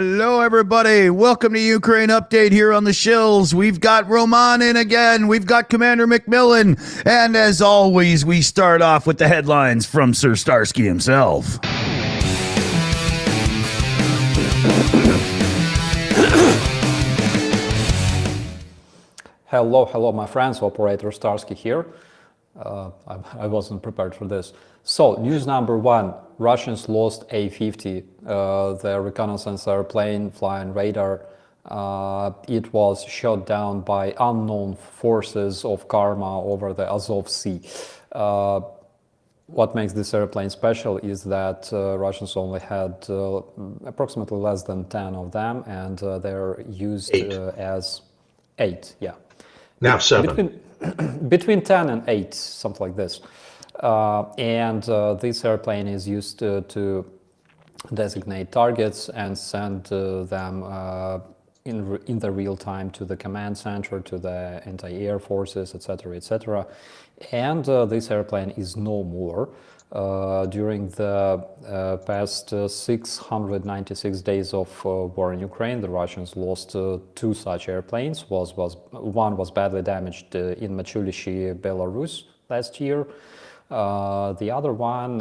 Hello, everybody. Welcome to Ukraine Update here on the Shills. We've got Roman in again. We've got Commander Macmillan. And as always, we start off with the headlines from Sir Starsky himself. Hello, my friends. Operator Starsky here. I wasn't prepared for this. So, news number one, Russians lost A-50, their reconnaissance airplane flying radar. It was shot down by unknown forces of Karma over the Azov Sea. What makes this airplane special is that Russians only had approximately less than 10 of them, and they're used as 8, yeah. Now 7. Between 10 and 8, something like this. And this airplane is used to designate targets and send them in the real time to the command center, to the anti-air forces, etc., etc. And this airplane is no more. During the past 696 days of war in Ukraine, the Russians lost 2 such airplanes. One was badly damaged in Machulishi, Belarus last year. The other one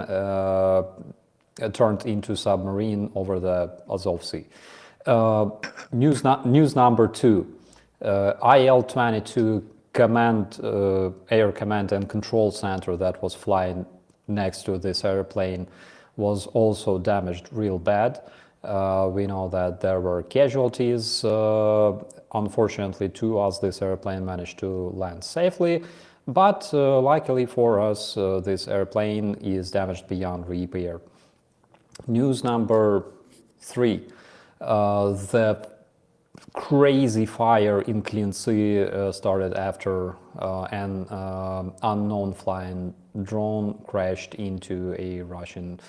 turned into submarine over the Azov Sea. News number 2, IL-22 air command and control center that was flying next to this airplane was also damaged real bad. We know that there were casualties, unfortunately to us this airplane managed to land safely, but luckily for us this airplane is damaged beyond repair. News number 3, the crazy fire in Clean Sea started after an unknown flying drone crashed into a Russian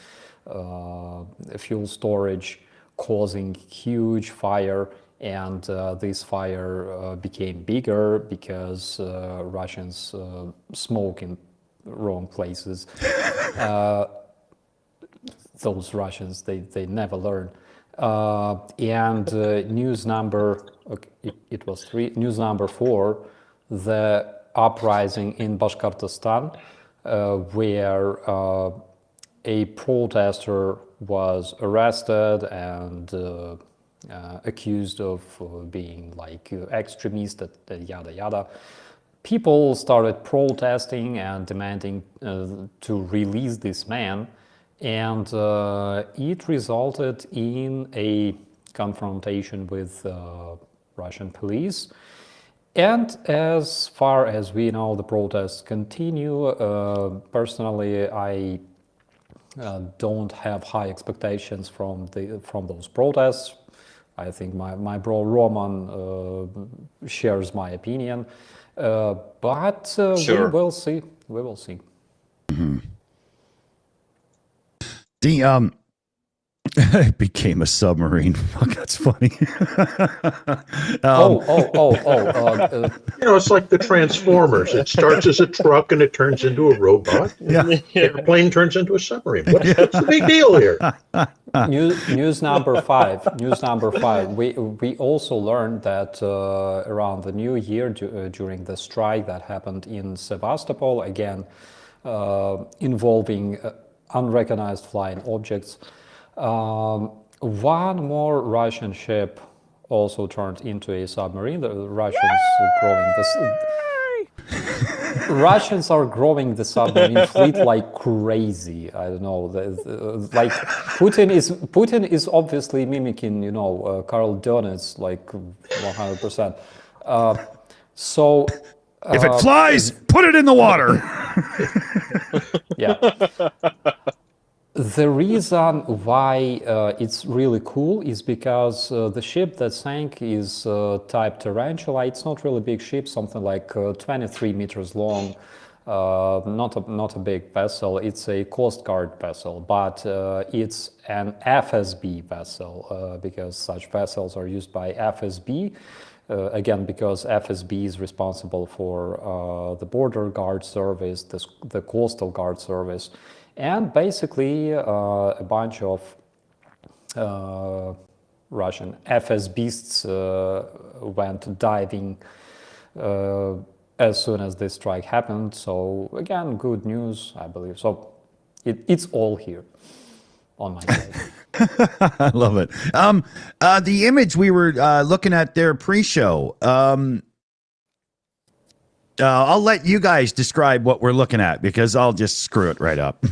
fuel storage, causing huge fire, and this fire became bigger because Russians smoke in wrong places. Those Russians, they never learn. And news number, okay, it was 3, news number 4, the uprising in Bashkortostan, where a protester was arrested and accused of being like extremist, yada yada. People started protesting and demanding to release this man, and it resulted in a confrontation with Russian police. And as far as we know, the protests continue. Personally, I don't have high expectations from those protests. I think my bro Roman shares my opinion, but sure. We will see. We will see. Mm-hmm. It became a submarine. Fuck, that's funny. It's like the Transformers. It starts as a truck and it turns into a robot. Yeah. The airplane turns into a submarine. What's the big deal here? News number 5. News number 5. We also learned that around the New Year, during the strike that happened in Sevastopol, again involving unrecognized flying objects. One more Russian ship also turned into a submarine. The Russians are growing the submarine fleet like crazy. I don't know. Like Putin is obviously mimicking, Karl Donitz like 100%. So if it flies, put it in the water. Yeah. The reason why it's really cool is because the ship that sank is type Tarantula. It's not really a big ship, something like 23 meters long, not a big vessel. It's a Coast Guard vessel, but it's an FSB vessel because such vessels are used by FSB. Again, because FSB is responsible for the Border Guard Service, the Coastal Guard Service, and basically a bunch of Russian FS beasts went diving as soon as this strike happened. So again, good news, I believe. So it's all here on my side. I love it. The image we were looking at there pre-show. I'll let you guys describe what we're looking at because I'll just screw it right up.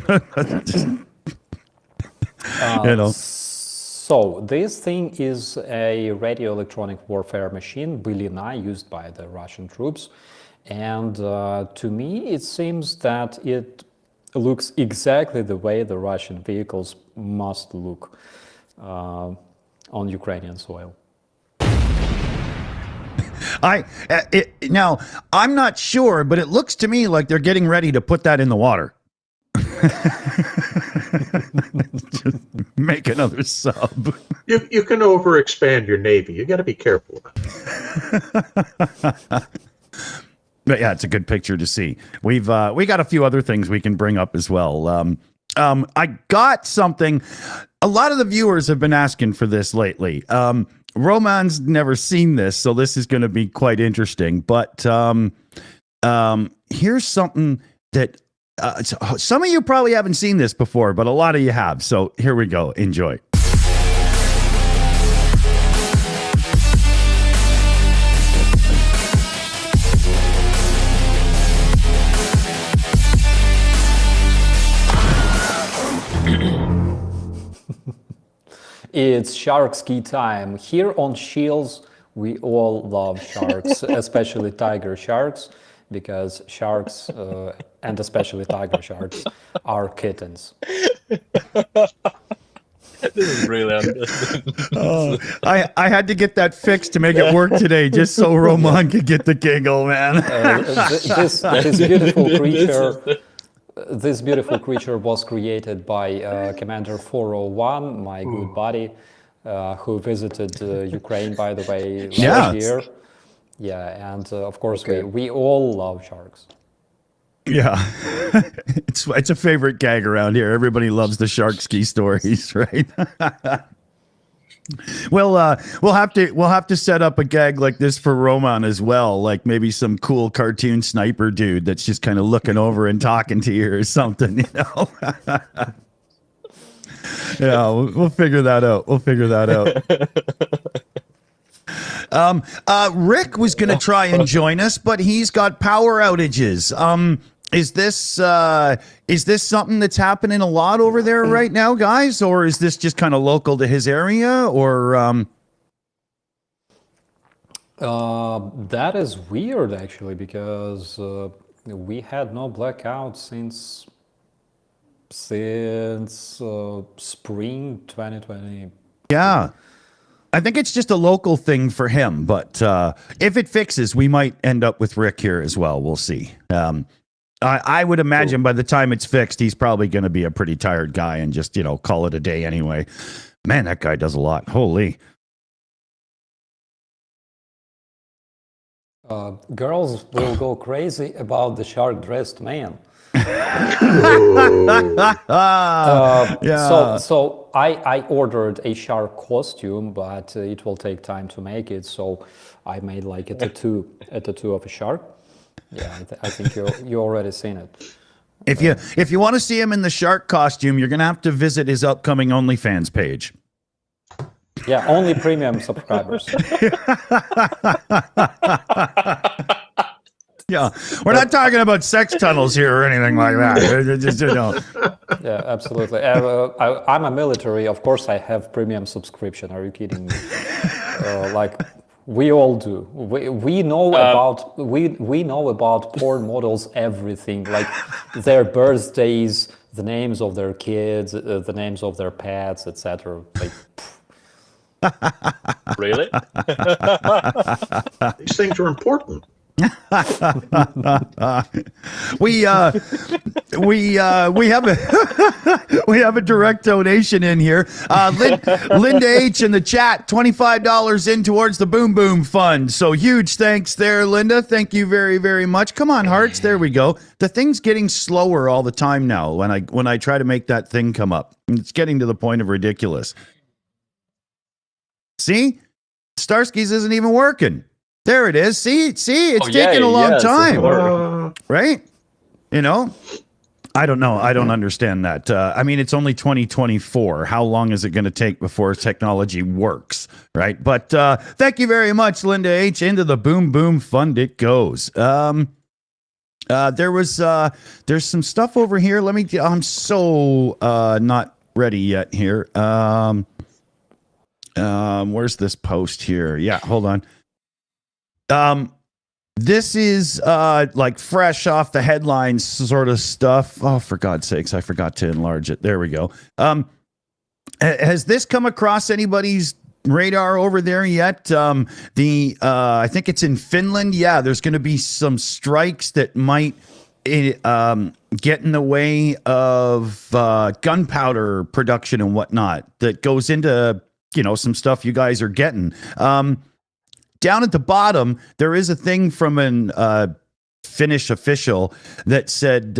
You know. So this thing is a radio electronic warfare machine, Былина, used by the Russian troops. And to me, it seems that it looks exactly the way the Russian vehicles must look on Ukrainian soil. Now, I'm not sure, but it looks to me like they're getting ready to put that in the water. Just make another sub. You can overexpand your Navy. You got to be careful. But yeah, it's a good picture to see. We got a few other things we can bring up as well. I got something. A lot of the viewers have been asking for this lately. Roman's never seen this, so this is going to be quite interesting. But here's something that some of you probably haven't seen this before, but a lot of you have. So here we go. Enjoy. It's Starsky time. Here on Shills, we all love sharks, especially tiger sharks, because sharks, and especially tiger sharks, are kittens. This is brilliant. I had to get that fixed to make it work today, just so Roman could get the giggle, man. This beautiful creature. This beautiful creature was created by Commander 401, my good buddy, who visited Ukraine, by the way, last year. Yeah, and of course, we all love sharks. Yeah, it's a favorite gag around here. Everybody loves the shark ski stories, right? Well, we'll have to set up a gag like this for Roman as well, like maybe some cool cartoon sniper dude that's just kind of looking over and talking to you or something, you know. Yeah, we'll figure that out. Rick was going to try and join us, but he's got power outages. Is this something that's happening a lot over there right now, guys, or is this just kind of local to his area, or? That is weird, actually, because we had no blackout since spring 2020. Yeah. I think it's just a local thing for him, but if it fixes, we might end up with Rick here as well. We'll see. I would imagine by the time it's fixed, he's probably going to be a pretty tired guy and just, call it a day anyway. Man, that guy does a lot. Holy. Girls will go crazy about the shark-dressed man. So I ordered a shark costume, but it will take time to make it. So I made like a tattoo of a shark. Yeah, I think you already seen it. If you want to see him in the shark costume, you're gonna have to visit his upcoming OnlyFans page. Yeah, only premium subscribers. Yeah, we're not talking about sex tunnels here or anything like that. Just, Yeah, absolutely. I'm a military. Of course, I have premium subscription. Are you kidding me? Like we all do. We know about we know about porn models everything, like their birthdays, the names of their kids, the names of their pets, etc. Like. Really? These things are important. we have a direct donation in here. Linda H in the chat, $25 in towards the Boom Boom Fund. So huge thanks there, Linda. Thank you very, very much. Come on, hearts. There we go. The thing's getting slower all the time now when I try to make that thing come up. It's getting to the point of ridiculous. See? Starsky's isn't even working. There it is. See, it's taking a yeah, long it's time, right? You know, I don't know. I don't understand that. I mean, it's only 2024. How long is it going to take before technology works, right? But thank you very much, Linda H. Into the boom boom fund it goes. There's some stuff over here. I'm so not ready yet here. Where's this post here? Yeah, hold on. This is like fresh off the headlines sort of stuff. Oh, for God's sakes, I forgot to enlarge it. There we go. Has this come across anybody's radar over there yet? I think it's in Finland. Yeah, there's going to be some strikes that might get in the way of gunpowder production and whatnot that goes into, some stuff you guys are getting. Down at the bottom, there is a thing from an Finnish official that said,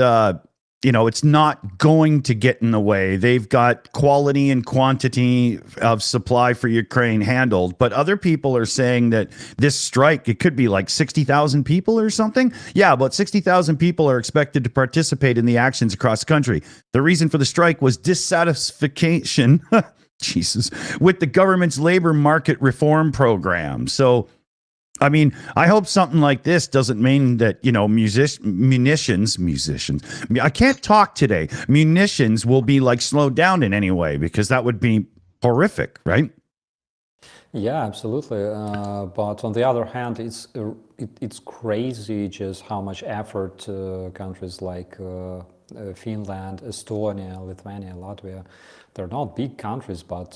it's not going to get in the way. They've got quality and quantity of supply for Ukraine handled. But other people are saying that this strike, it could be like 60,000 people or something. Yeah, about 60,000 people are expected to participate in the actions across the country. The reason for the strike was dissatisfaction Jesus, with the government's labor market reform program. So, I mean, I hope something like this doesn't mean that, munitions, I can't talk today. Munitions will be like slowed down in any way, because that would be horrific, right? Yeah, absolutely. But on the other hand, it's crazy just how much effort countries like Finland, Estonia, Lithuania, Latvia, they're not big countries, but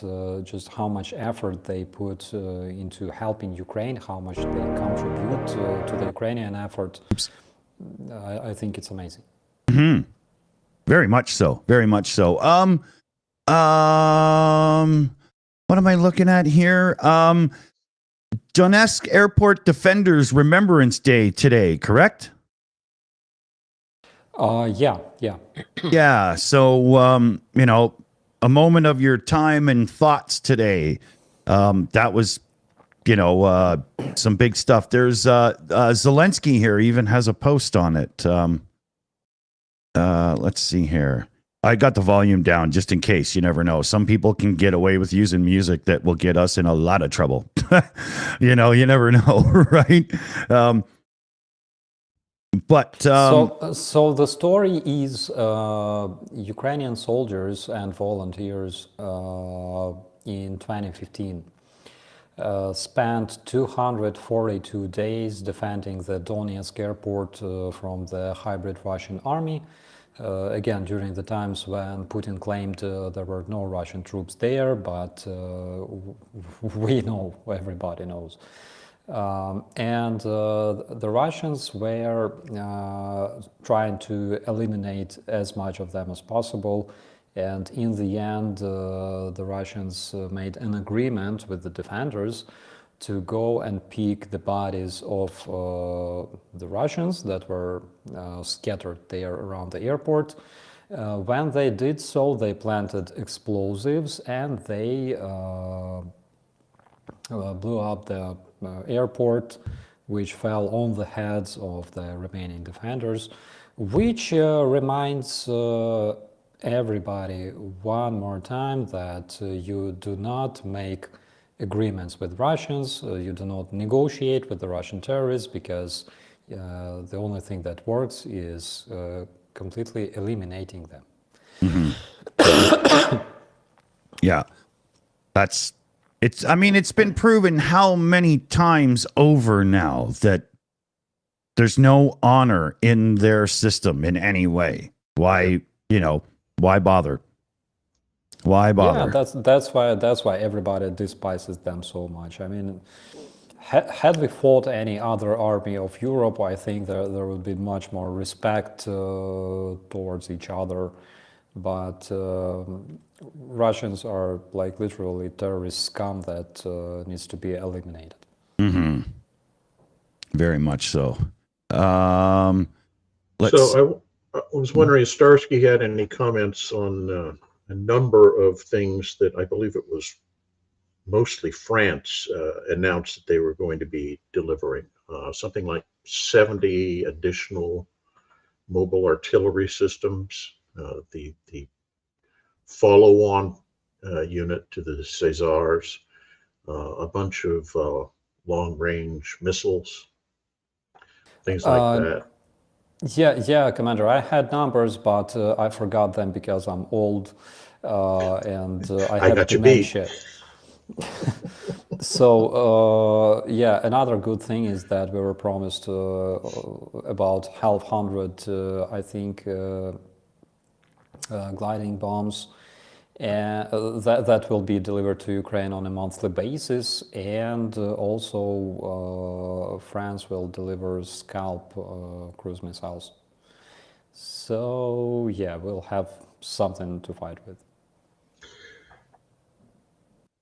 just how much effort they put into helping Ukraine, how much they contribute to the Ukrainian effort. I think it's amazing. Mm-hmm. Very much so. Very much so. What am I looking at here? Donetsk Airport Defenders Remembrance Day today, correct? Yeah. Yeah. So, a moment of your time and thoughts today. That was, some big stuff. There's Zelensky here even has a post on it. Let's see here. I got the volume down just in case. You never know. Some people can get away with using music that will get us in a lot of trouble. You never know, right? So the story is Ukrainian soldiers and volunteers in 2015 spent 242 days defending the Donetsk airport from the hybrid Russian army. Again, during the times when Putin claimed there were no Russian troops there, but we know, everybody knows. And the Russians were trying to eliminate as much of them as possible. And in the end, the Russians made an agreement with the defenders to go and pick the bodies of the Russians that were scattered there around the airport. When they did so, they planted explosives and they blew up the airport, which fell on the heads of the remaining defenders, which reminds everybody one more time that you do not make agreements with Russians, you do not negotiate with the Russian terrorists, because the only thing that works is completely eliminating them. Mm-hmm. Yeah, it's been proven how many times over now that there's no honor in their system in any way. Why bother? Why bother? Yeah, that's why everybody despises them so much. I mean, had we fought any other army of Europe, I think there would be much more respect towards each other. But Russians are like literally terrorist scum that needs to be eliminated. Mm-hmm. Very much so. So I was wondering if Starsky had any comments on a number of things that I believe it was mostly France, announced that they were going to be delivering something like 70 additional mobile artillery systems, the follow-on unit to the Caesars, a bunch of long-range missiles, things like that. Yeah, Commander. I had numbers, but I forgot them because I'm old and I have got you beat. dementia. So yeah, another good thing is that we were promised about 1,200, I think, gliding bombs, and that will be delivered to Ukraine on a monthly basis, and also France will deliver Scalp cruise missiles. So yeah, we'll have something to fight with.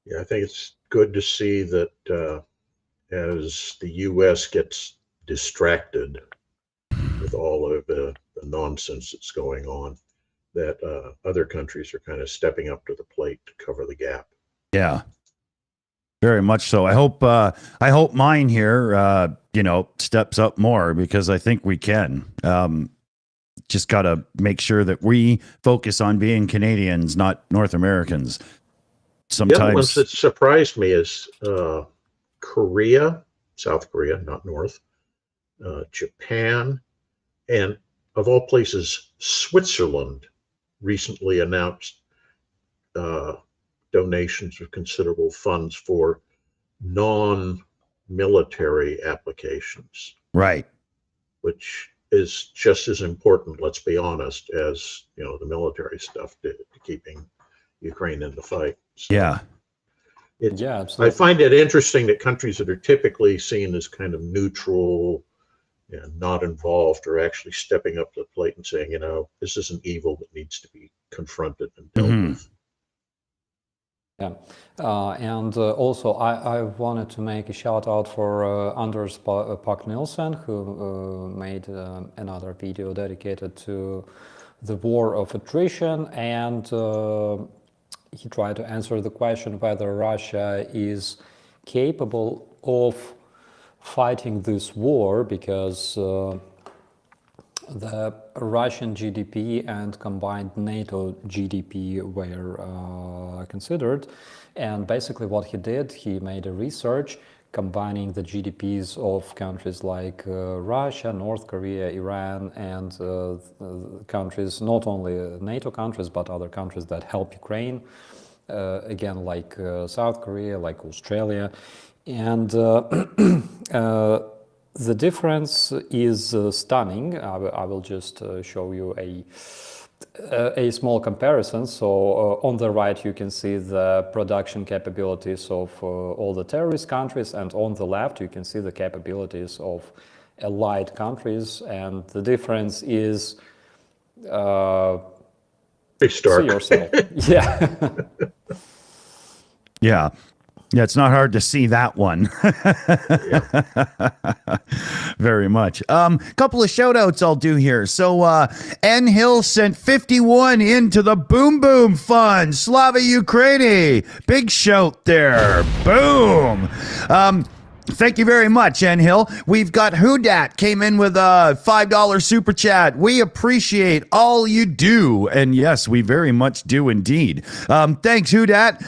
Yeah, I think it's good to see that as the U.S. gets distracted with all of the nonsense that's going on, that other countries are kind of stepping up to the plate to cover the gap. Yeah, very much so. I hope mine here, steps up more, because I think we can. Just got to make sure that we focus on being Canadians, not North Americans. Sometimes the other ones that surprised me is Korea, South Korea, not North, Japan, and of all places, Switzerland recently announced donations of considerable funds for non-military applications. Right. Which is just as important, let's be honest, as the military stuff to keeping Ukraine in the fight. So yeah. Yeah, absolutely. I find it interesting that countries that are typically seen as kind of neutral and not involved are actually stepping up to the plate and saying, this is an evil that needs to be confronted and dealt with. Yeah, and also I wanted to make a shout out for Anders Pak Nielsen, who made another video dedicated to the war of attrition, and he tried to answer the question whether Russia is capable of fighting this war, because the Russian GDP and combined NATO GDP were considered, and basically what he did, he made a research combining the GDPs of countries like Russia, North Korea, Iran, and countries, not only NATO countries, but other countries that help Ukraine, again, like South Korea, like Australia, and the difference is stunning. I will just show you a small comparison. So on the right you can see the production capabilities of all the terrorist countries, and on the left you can see the capabilities of allied countries, and the difference is pretty stark. See yourself. Yeah. Yeah, it's not hard to see that one. Very much. Couple of shout outs I'll do here. So N Hill sent 51 into the Boom Boom Fund. Slava Ukraini. Big shout there. Boom. Thank you very much, N Hill. We've got Hudat came in with a $5 super chat. We appreciate all you do. And yes, we very much do indeed. Thanks, Hudat.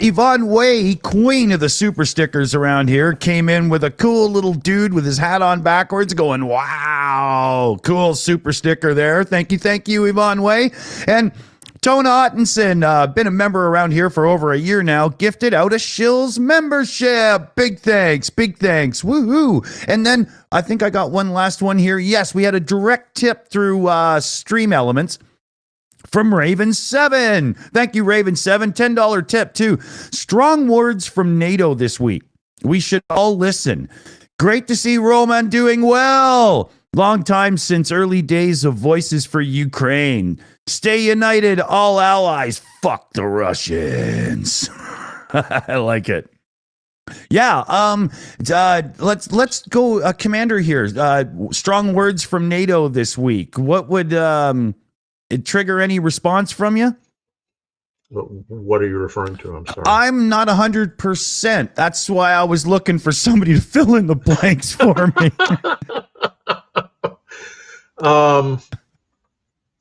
Yvonne Way, queen of the super stickers around here, came in with a cool little dude with his hat on backwards going, wow, cool super sticker there. Thank you, Yvonne Way. And Tona Ottenson, been a member around here for over a year now, gifted out a Shills membership. Big thanks. Woohoo. And then I think I got one last one here. Yes, we had a direct tip through Stream Elements from Raven7. Thank you, Raven7. $10 tip too. Strong words from NATO this week. We should all listen. Great to see Roman doing well. Long time since early days of Voices for Ukraine. Stay united, all allies. Fuck the Russians. I like it. Yeah, let's go, Commander here. Strong words from NATO this week. What would it trigger any response from you? What are you referring to? I'm sorry. I'm not 100%. That's why I was looking for somebody to fill in the blanks for me.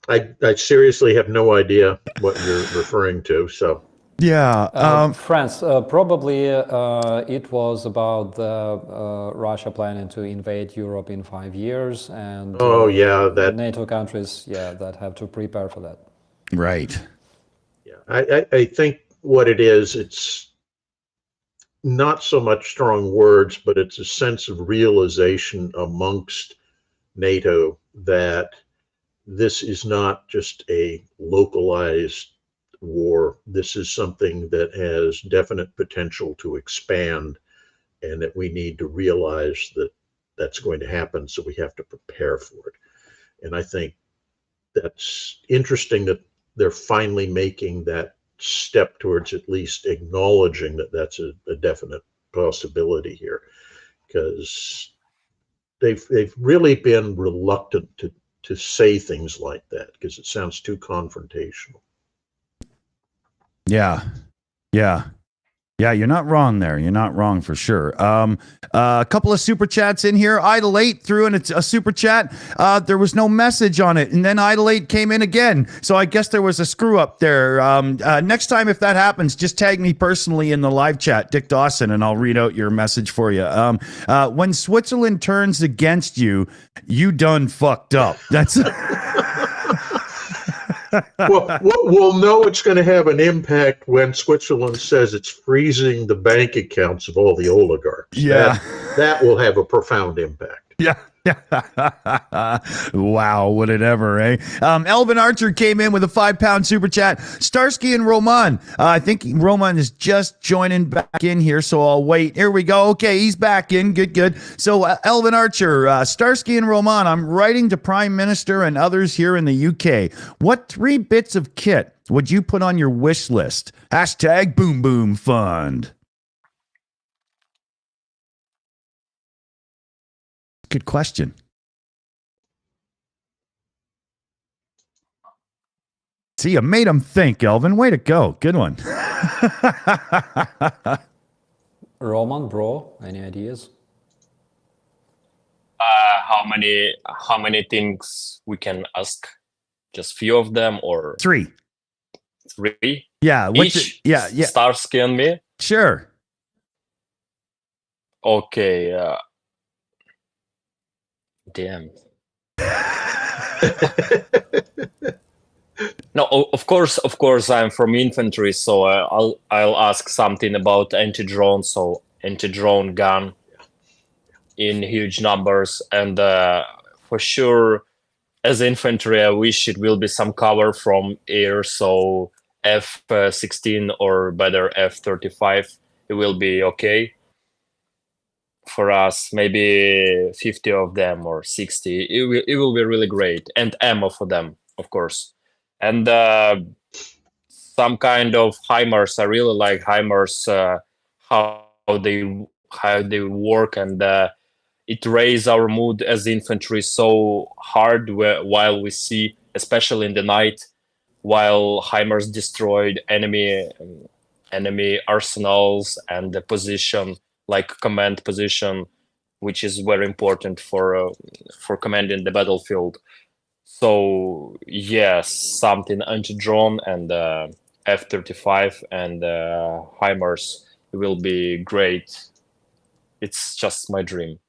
I seriously have no idea what you're referring to. So Yeah. France, probably it was about Russia planning to invade Europe in 5 years, and that NATO countries, that have to prepare for that. Right. yeah, I think what it is, it's not so much strong words, but it's a sense of realization amongst NATO that this is not just a localized war. This is something that has definite potential to expand, and that we need to realize that that's going to happen. So we have to prepare for it. And I think that's interesting that they're finally making that step towards at least acknowledging that that's a definite possibility here, because they've really been reluctant to say things like that because it sounds too confrontational. Yeah. Yeah. Yeah, you're not wrong there. You're not wrong for sure. A couple of super chats in here. Idle 8 threw in a super chat. There was no message on it, and then Idle 8 came in again. So I guess there was a screw up there. Next time, if that happens, just tag me personally in the live chat, Dick Dawson, and I'll read out your message for you. When Switzerland turns against you, you done fucked up. That's. Well, we'll know it's going to have an impact when Switzerland says it's freezing the bank accounts of all the oligarchs. Yeah. That will have a profound impact. Yeah. Wow, would it ever, eh? Elvin Archer came in with a £5 super chat. Starsky and Roman. I think Roman is just joining back in here, so I'll wait. Here we go. Okay, he's back in. Good. So, Elvin Archer, Starsky and Roman, I'm writing to Prime Minister and others here in the UK. What 3 bits of kit would you put on your wish list? Hashtag Boom Boom Fund. Good question. See, you made him think, Elvin. Way to go. Good one. Roman, bro, any ideas? How many things we can ask? Just few of them or 3. 3? Yeah. Each? Yeah. Starsky and me? Sure. Okay. Damn. No, of course, I'm from infantry, so I'll ask something about anti-drone, so anti-drone gun in huge numbers, and for sure, as infantry, I wish it will be some cover from air, so F-16 or better F-35, it will be okay. For us, maybe 50 of them or 60. It will be really great, and ammo for them, of course, and some kind of HIMARS. I really like HIMARS, how they work, and it raises our mood as infantry so hard while we see, especially in the night, while HIMARS destroyed enemy arsenals and the position, like command position, which is very important for commanding the battlefield. So yes, something anti-drone and F-35 and HIMARS will be great. It's just my dream.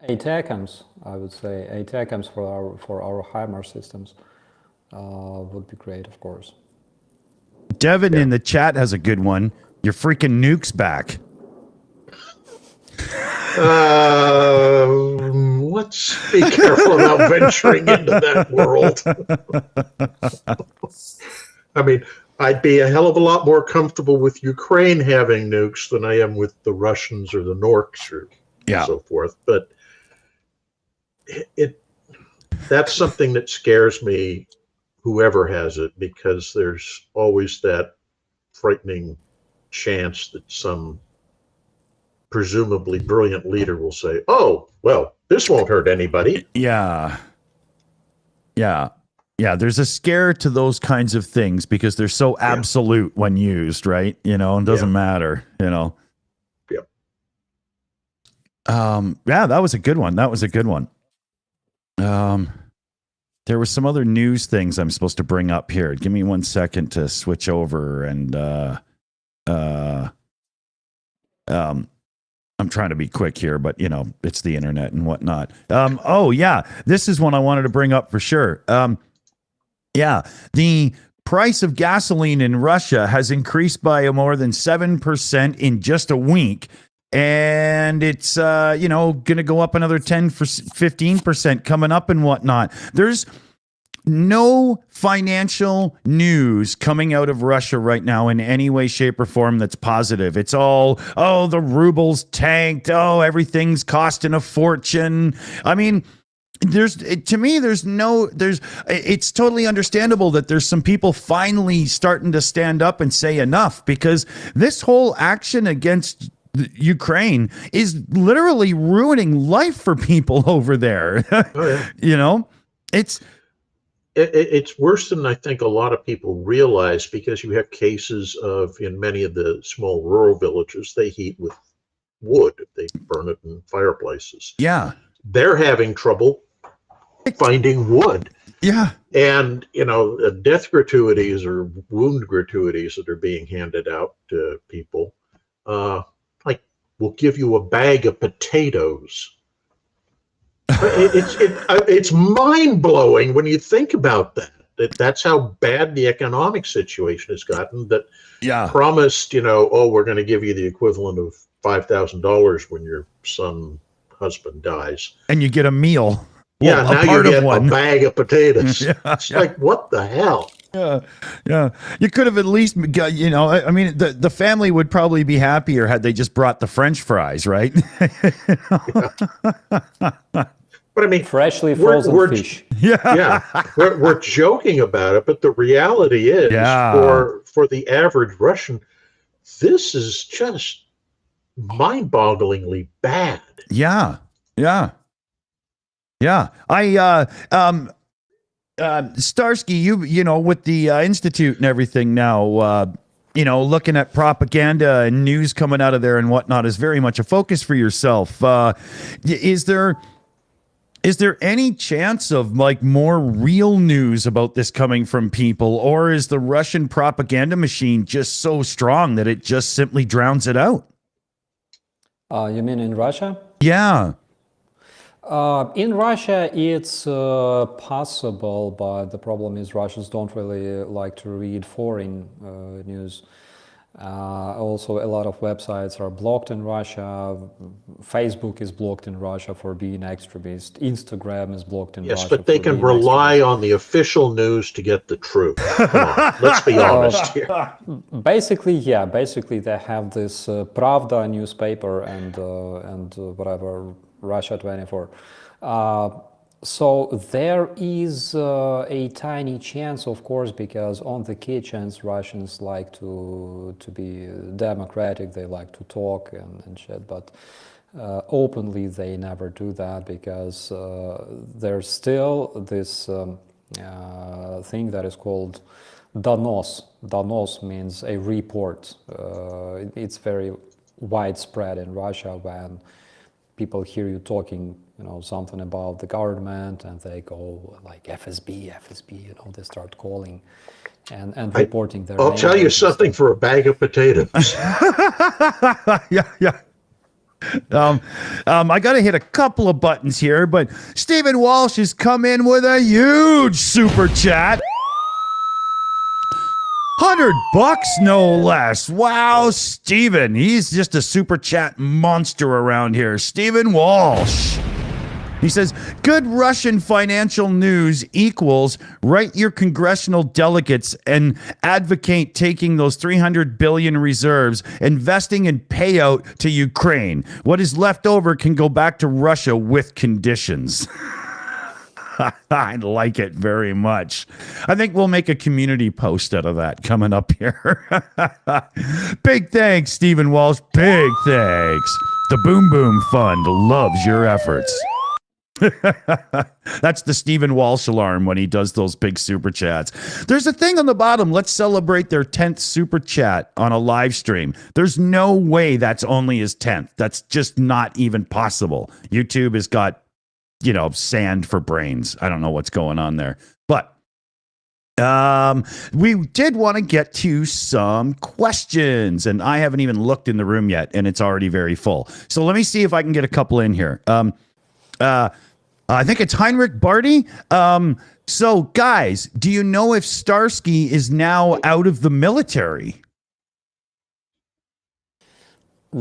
ATACMS, I would say. ATACMS for our HIMARS systems would be great, of course. Devin in the chat has a good one. Your freaking nuke's back. Let's be careful about venturing into that world. I mean, I'd be a hell of a lot more comfortable with Ukraine having nukes than I am with the Russians or the Norks or so forth. But that's something that scares me, whoever has it, because there's always that frightening chance that some presumably brilliant leader will say, oh, well, this won't hurt anybody. Yeah. Yeah, there's a scare to those kinds of things because they're so absolute when used, right? You know, it doesn't matter, you know. Yep. Yeah, that was a good one. That was a good one. There was some other news things I'm supposed to bring up here. Give me 1 second to switch over and I'm trying to be quick here, but you know, it's the internet and whatnot. Oh yeah, this is one I wanted to bring up for sure. Yeah, the price of gasoline in Russia has increased by more than 7% in just a week. And it's, you know, going to go up another 10 for 15% coming up and whatnot. There's no financial news coming out of Russia right now in any way, shape, or form that's positive. It's all, oh, the ruble's tanked. Oh, everything's costing a fortune. I mean, it's totally understandable that there's some people finally starting to stand up and say enough, because this whole action against Ukraine is literally ruining life for people over there. Oh, yeah. You know, it's worse than I think a lot of people realize, because you have cases of, in many of the small rural villages, they heat with wood. They burn it in fireplaces. Yeah. They're having trouble finding wood. Yeah. And, you know, death gratuities or wound gratuities that are being handed out to people, like, we'll give you a bag of potatoes. It's mind-blowing when you think about that. That's how bad the economic situation has gotten, that promised, you know, oh, we're going to give you the equivalent of $5,000 when your husband dies. And you get a meal. Yeah, now you get a bag of potatoes. It's like, what the hell? Yeah. You could have at least got, you know, I mean, the family would probably be happier had they just brought the French fries, right? But I mean, freshly frozen fish. We're joking about it, but the reality is, for the average Russian, this is just mind-bogglingly bad. Yeah. Starsky, you know, with the Institute and everything now, you know, looking at propaganda and news coming out of there and whatnot is very much a focus for yourself. Is there any chance of like more real news about this coming from people, or is the Russian propaganda machine just so strong that it just simply drowns it out? You mean in Russia? Yeah. In Russia, it's possible, but the problem is Russians don't really like to read foreign news. Also, a lot of websites are blocked in Russia. Facebook is blocked in Russia for being extremist. Instagram is blocked in Russia. Yes, but they can rely on the official news to get the truth. Come on, let's be honest here. Basically, they have this Pravda newspaper and whatever, Russia 24. So there is a tiny chance, of course, because on the kitchens, Russians like to be democratic. They like to talk and shit, but openly they never do that, because there's still this thing that is called donos. Donos means a report. It's very widespread in Russia when people hear you talking, you know, something about the government, and they go like FSB, you know, they start calling and reporting their I'll tell you something for a bag of potatoes. Yeah. I got to hit a couple of buttons here, but Stephen Walsh has come in with a huge super chat. $100 no less. Wow, Stephen. He's just a super chat monster around here. Stephen Walsh. He says, good Russian financial news equals write your congressional delegates and advocate taking those 300 billion reserves, investing in payout to Ukraine. What is left over can go back to Russia with conditions. I like it very much. I think we'll make a community post out of that coming up here. Big thanks, Stephen Walsh. Big thanks. The Boom Boom Fund loves your efforts. That's the Stephen Walsh alarm when he does those big super chats. There's a thing on the bottom. Let's celebrate their 10th super chat on a live stream. There's no way that's only his 10th. That's just not even possible. YouTube has got, sand for brains. I don't know what's going on there. But we did want to get to some questions, and I haven't even looked in the room yet, and it's already very full. So let me see if I can get a couple in here. I think it's Heinrich Barty. So, guys, do you know if Starsky is now out of the military?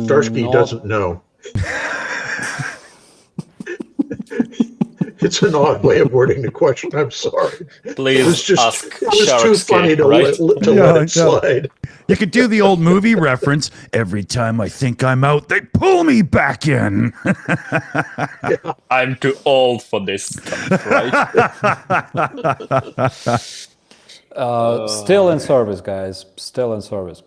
Starsky doesn't know. It's an odd way of wording the question. I'm sorry. Please ask it was too funny to right? let it slide. You could do the old movie reference. Every time I think I'm out, they pull me back in. I'm too old for this stuff, right? Still in service, guys. Still in service.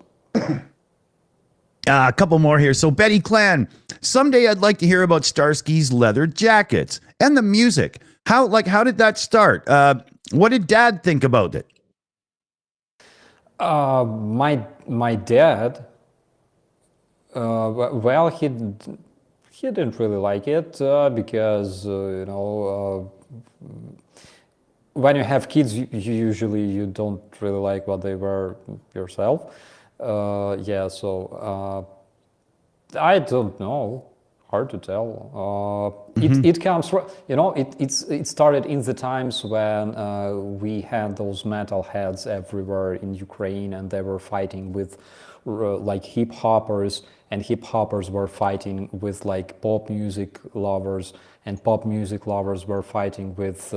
A couple more here. So Betty Clan, someday I'd like to hear about Starsky's leather jackets and the music. How did that start? What did Dad think about it? My dad, well, he didn't really like it because when you have kids, you don't really like what they wear yourself. So I don't know. Hard to tell. It comes from, it started in the times when we had those metalheads everywhere in Ukraine, and they were fighting with like hip hoppers, and hip hoppers were fighting with like pop music lovers, and pop music lovers were fighting with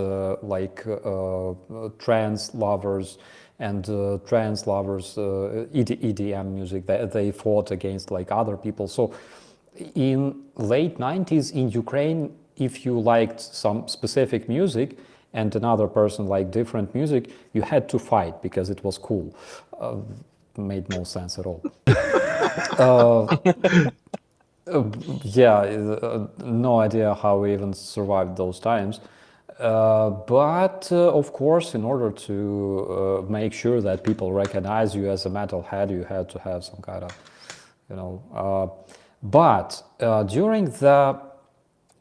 trance lovers, and trance lovers, EDM music. They fought against like other people. So in late 90s in Ukraine, if you liked some specific music and another person liked different music, you had to fight because it was cool. Made no sense at all. No idea how we even survived those times. But of course, in order to make sure that people recognize you as a metalhead, you had to have some kind of, But during the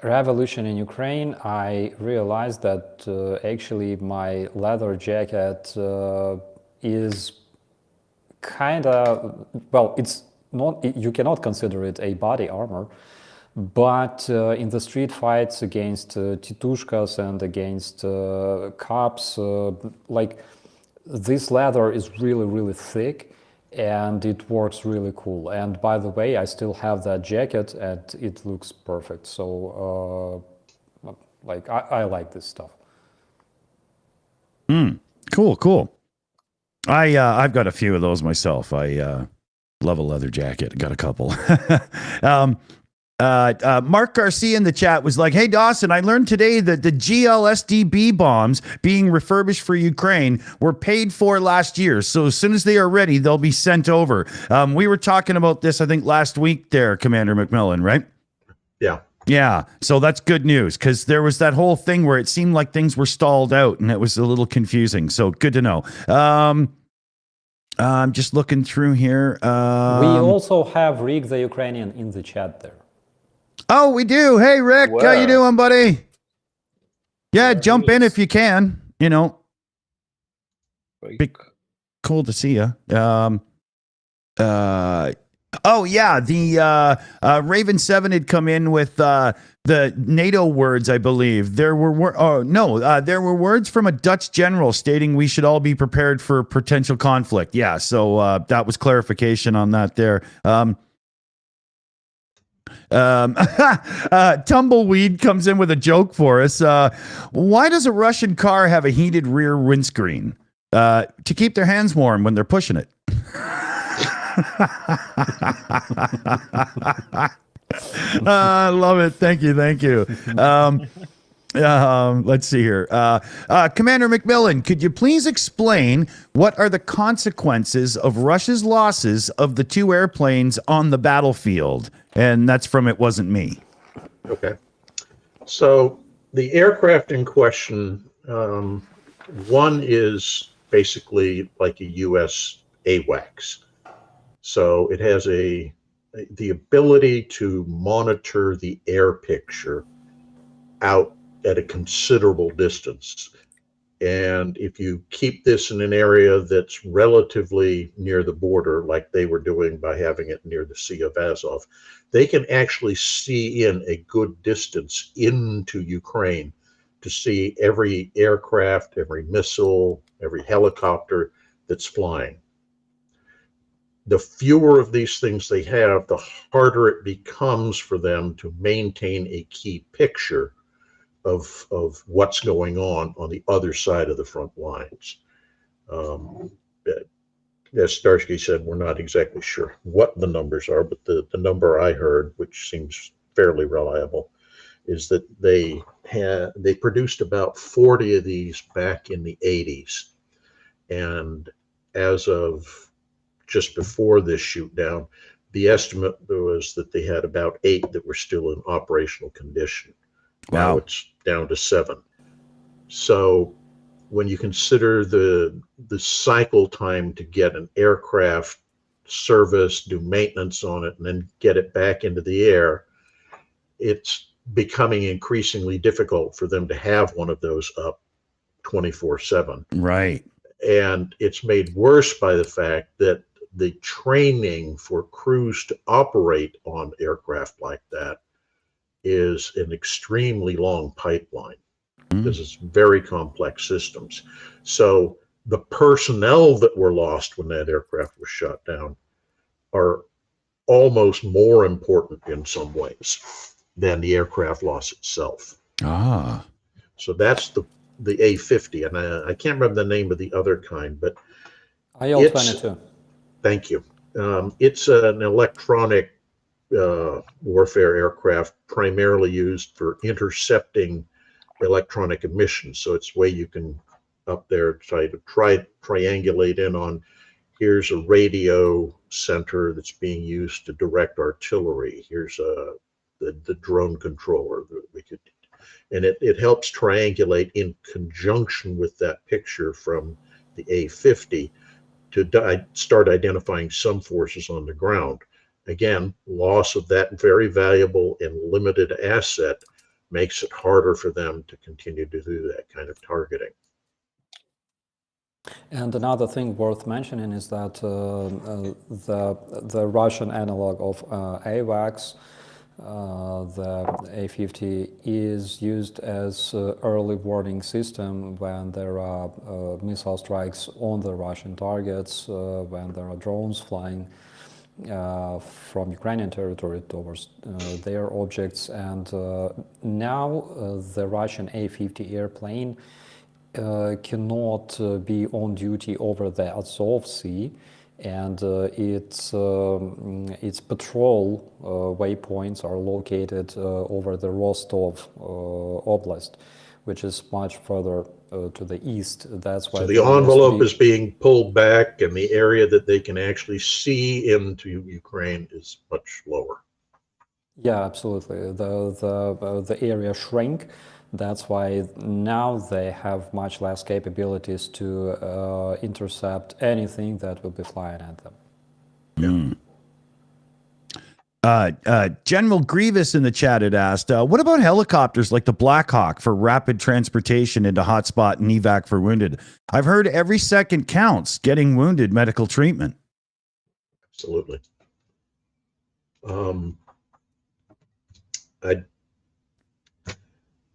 revolution in Ukraine, I realized that actually my leather jacket is kind of, well, it's not, you cannot consider it a body armor, but in the street fights against titushkas and against cops, like this leather is really, really thick. And it works really cool. And by the way, I still have that jacket, and it looks perfect. So, I like this stuff. Cool. I've got a few of those myself. I love a leather jacket. Got a couple. Mark Garcia in the chat was like, "Hey Dawson, I learned today that the GLSDB bombs being refurbished for Ukraine were paid for last year. So as soon as they are ready, they'll be sent over." We were talking about this, I think, last week there, Commander McMillan, right? Yeah. Yeah. So that's good news, because there was that whole thing where it seemed like things were stalled out and it was a little confusing. So good to know. I'm just looking through here. We also have Rick the Ukrainian in the chat there. Oh, we do. Hey, Rick, how you doing, buddy? Yeah, jump in if you can. Be cool to see you. Oh yeah, the Raven 7 had come in with the NATO words, I believe. There were there were words from a Dutch general stating we should all be prepared for potential conflict. Yeah, so that was clarification on that there. Tumbleweed comes in with a joke for us. Why does a Russian car have a heated rear windscreen? To keep their hands warm when they're pushing it. I love it. Thank you. Let's see here. Commander McMillan, could you please explain what are the consequences of Russia's losses of the 2 airplanes on the battlefield? And that's from It Wasn't Me. Okay. So the aircraft in question, one is basically like a U.S. AWACS. So it has the ability to monitor the air picture out at a considerable distance. And if you keep this in an area that's relatively near the border, like they were doing by having it near the Sea of Azov, they can actually see in a good distance into Ukraine to see every aircraft, every missile, every helicopter that's flying. The fewer of these things they have, the harder it becomes for them to maintain a key picture of what's going on the other side of the front lines. As Starsky said, we're not exactly sure what the numbers are, but the number I heard, which seems fairly reliable, is that they produced about 40 of these back in the 80s. And as of just before this shoot down, the estimate was that they had about 8 that were still in operational condition. Wow. Now it's down to 7. So when you consider the cycle time to get an aircraft serviced, do maintenance on it, and then get it back into the air, it's becoming increasingly difficult for them to have one of those up 24/7. Right. And it's made worse by the fact that the training for crews to operate on aircraft like that is an extremely long pipeline because it's very complex systems. So the personnel that were lost when that aircraft was shot down are almost more important in some ways than the aircraft loss itself. Ah. So that's the A-50, and I can't remember the name of the other kind, but IL-22. Thank you. It's an electronic warfare aircraft primarily used for intercepting electronic emissions. So it's a way you can up there try to triangulate in on, here's a radio center that's being used to direct artillery. Here's the drone controller that we could, and it helps triangulate in conjunction with that picture from the A-50 to start identifying some forces on the ground. Again, loss of that very valuable and limited asset makes it harder for them to continue to do that kind of targeting. And another thing worth mentioning is that the Russian analog of AWACS, the A-50, is used as early warning system when there are missile strikes on the Russian targets, when there are drones flying from Ukrainian territory towards their objects. And now the Russian A-50 airplane cannot be on duty over the Azov Sea, and its patrol waypoints are located over the Rostov Oblast, which is much further to the east. That's why so the envelope is being pulled back, and the area that they can actually see into Ukraine is much lower. Yeah, absolutely. The area shrank. That's why now they have much less capabilities to intercept anything that will be flying at them. General Grievous in the chat had asked, what about helicopters like the Black Hawk for rapid transportation into hotspot and evac for wounded? I've heard every second counts getting wounded medical treatment. Absolutely.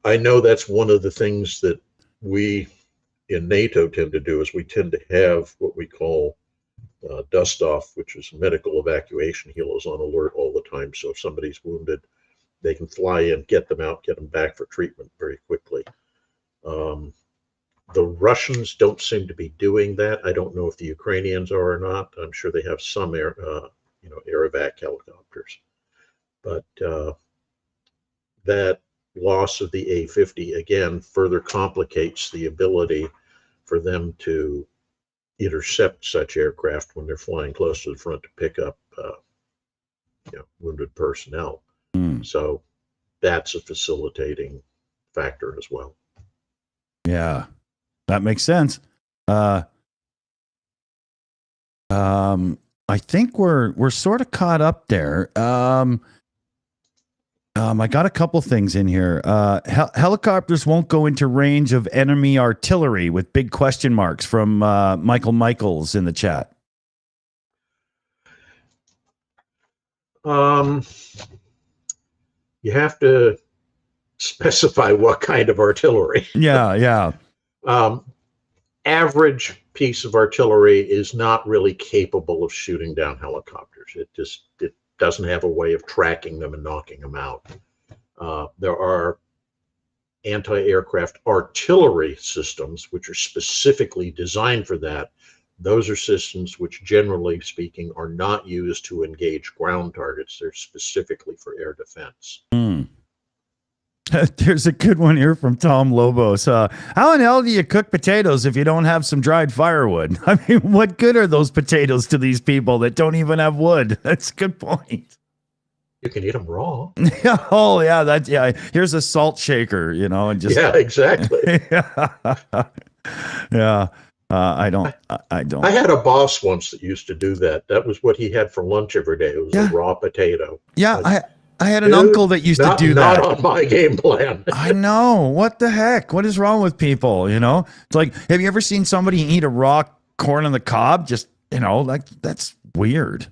I know that's one of the things that we in NATO tend to do, is we tend to have what we call dust off, which is medical evacuation helos on alert all the time. So if somebody's wounded, they can fly in, get them out, get them back for treatment very quickly. The Russians don't seem to be doing that. I don't know if the Ukrainians are or not. I'm sure they have some air evac helicopters, but that loss of the A-50 again further complicates the ability for them to intercept such aircraft when they're flying close to the front to pick up wounded personnel. So that's a facilitating factor as well. Yeah, that makes sense. I think we're sort of caught up there. I got a couple things in here. Helicopters won't go into range of enemy artillery with big question marks from Michael Michaels in the chat. You have to specify what kind of artillery. Yeah. Average piece of artillery is not really capable of shooting down helicopters. It doesn't have a way of tracking them and knocking them out. There are anti-aircraft artillery systems which are specifically designed for that. Those are systems which, generally speaking, are not used to engage ground targets. They're specifically for air defense. There's a good one here from Tom Lobos. How in hell do you cook potatoes if you don't have some dried firewood? I mean, what good are those potatoes to these people that don't even have wood? That's a good point. You can eat them raw. Oh yeah, here's a salt shaker, and just exactly. Yeah. I don't. I had a boss once that used to do that. That was what he had for lunch every day. It was a raw potato. Yeah, I had an uncle that used to do that. Not on my game plan. I know. What the heck? What is wrong with people? It's like, have you ever seen somebody eat a raw corn on the cob? Just, like, that's weird.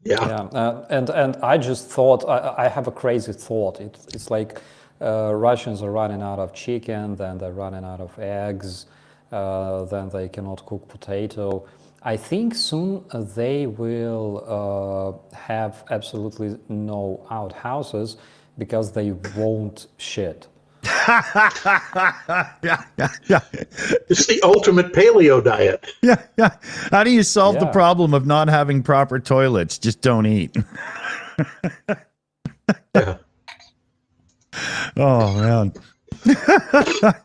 Yeah. And I just thought, I have a crazy thought. It's like Russians are running out of chicken, then they're running out of eggs, then they cannot cook potato. I think soon they will have absolutely no outhouses because they won't shit. Yeah. It's the ultimate paleo diet. Yeah. How do you solve the problem of not having proper toilets? Just don't eat. Yeah. Oh man.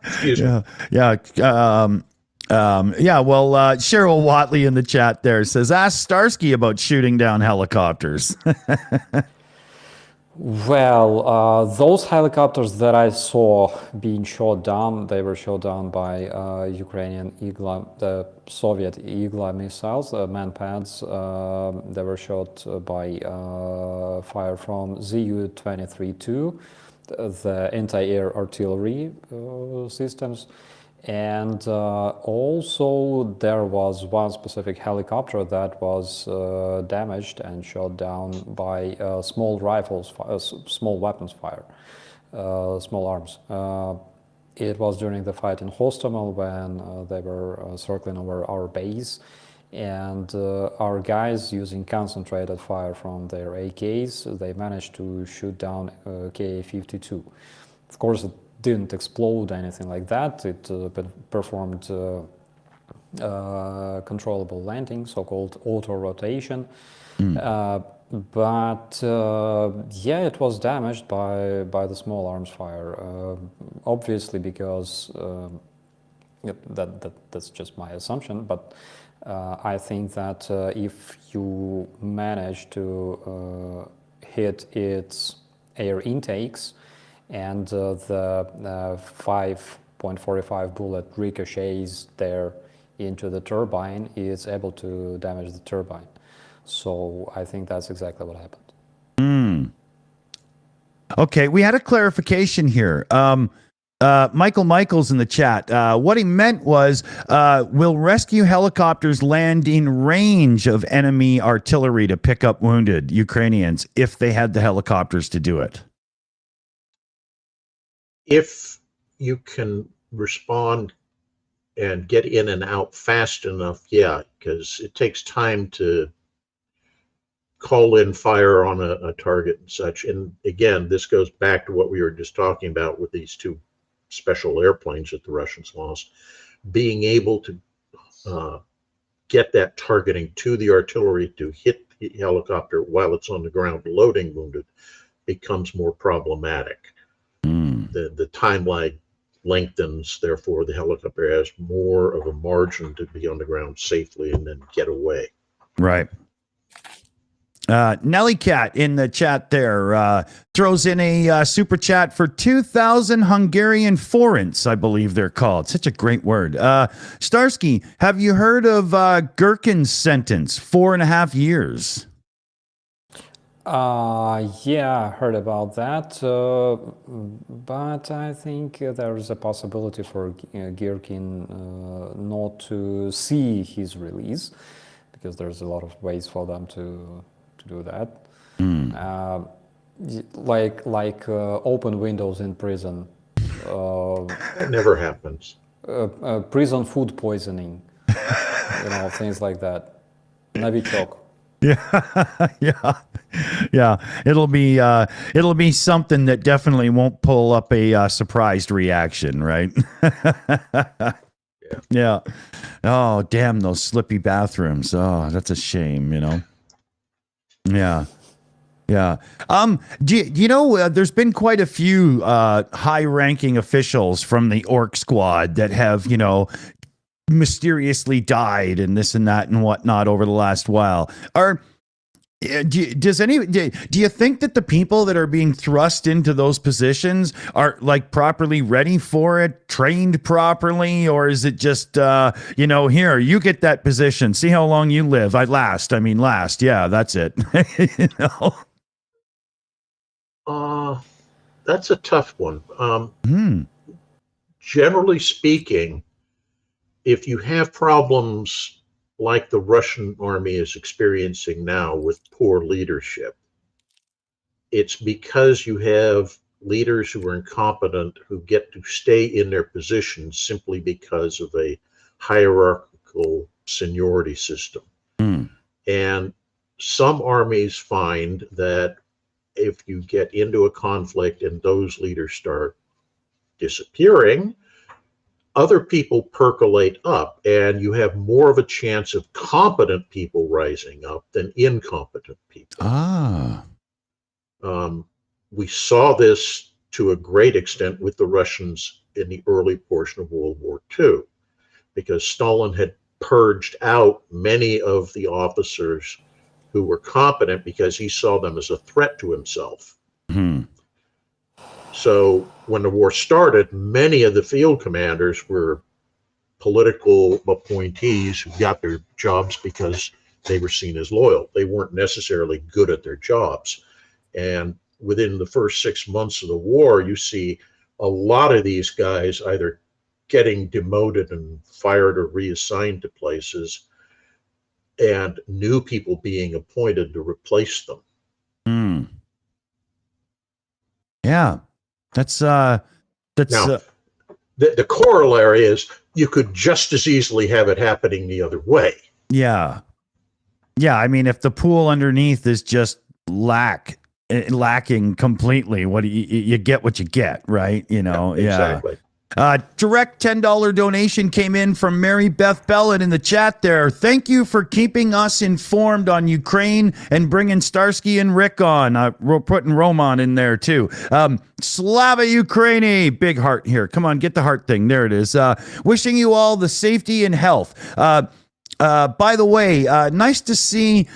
Excuse me. Yeah. Well, Cheryl Watley in the chat there says, ask Starsky about shooting down helicopters. Well, those helicopters that I saw being shot down, they were shot down by Ukrainian Igla, the Soviet Igla missiles, manpads. They were shot by fire from Zu-23-2, the anti-air artillery systems. And also there was one specific helicopter that was damaged and shot down by small rifles, small weapons fire, small arms. It was during the fight in Hostomel when they were circling over our base, and our guys, using concentrated fire from their AKs, they managed to shoot down Ka-52. Of course, it didn't explode, anything like that. It performed controllable landing, so-called auto-rotation. But it was damaged by the small arms fire, obviously because that's just my assumption, but I think that if you manage to hit its air intakes, and the 5.45 bullet ricochets there into the turbine, is able to damage the turbine. So I think that's exactly what happened. Okay, we had a clarification here. Michael Michaels in the chat. What he meant was, will rescue helicopters land in range of enemy artillery to pick up wounded Ukrainians if they had the helicopters to do it? If you can respond and get in and out fast enough, because it takes time to call in fire on a target and such. And again, this goes back to what we were just talking about with these two special airplanes that the Russians lost. Being able to get that targeting to the artillery to hit the helicopter while it's on the ground loading wounded becomes more problematic. The time lag lengthens, therefore the helicopter has more of a margin to be on the ground safely and then get away. Right. Nelly Cat in the chat there throws in a super chat for 2,000 Hungarian forints, I believe they're called. Such a great word. Starsky, have you heard of Gherkin's sentence, 4.5 years? Yeah, I heard about that, but I think there's a possibility for Gherkin not to see his release, because there's a lot of ways for them to do that. Like open windows in prison. That never happens. Prison food poisoning, things like that. Novichok. Yeah. It'll be something that definitely won't pull up a surprised reaction, right? Yeah. Oh, damn those slippy bathrooms. Oh, that's a shame, Yeah. Yeah. There's been quite a few high-ranking officials from the Orc Squad that have, mysteriously died and this and that and whatnot over the last while. Do you think that the people that are being thrust into those positions are like properly ready for it, trained properly, or is it just here, you get that position, see how long you live? Last, yeah, that's it. That's a tough one. Generally speaking, if you have problems like the Russian army is experiencing now with poor leadership, it's because you have leaders who are incompetent who get to stay in their positions simply because of a hierarchical seniority system. And some armies find that if you get into a conflict and those leaders start disappearing, other people percolate up, and you have more of a chance of competent people rising up than incompetent people. We saw this to a great extent with the Russians in the early portion of World War II, because Stalin had purged out many of the officers who were competent because he saw them as a threat to himself. So when the war started, many of the field commanders were political appointees who got their jobs because they were seen as loyal. They weren't necessarily good at their jobs. And within the first 6 months of the war, you see a lot of these guys either getting demoted and fired or reassigned to places, and new people being appointed to replace them. Yeah. That's now, the corollary is you could just as easily have it happening the other way. Yeah. If the pool underneath is just lacking completely, what you get what you get, right? Exactly. Direct $10 donation came in from Mary Beth Bellin in the chat there. Thank you for keeping us informed on Ukraine and bringing Starsky and Rick on. We're putting Roman in there too. Slava Ukraini, big heart here. Come on, get the heart thing. There it is. Wishing you all the safety and health. By the way, nice to see.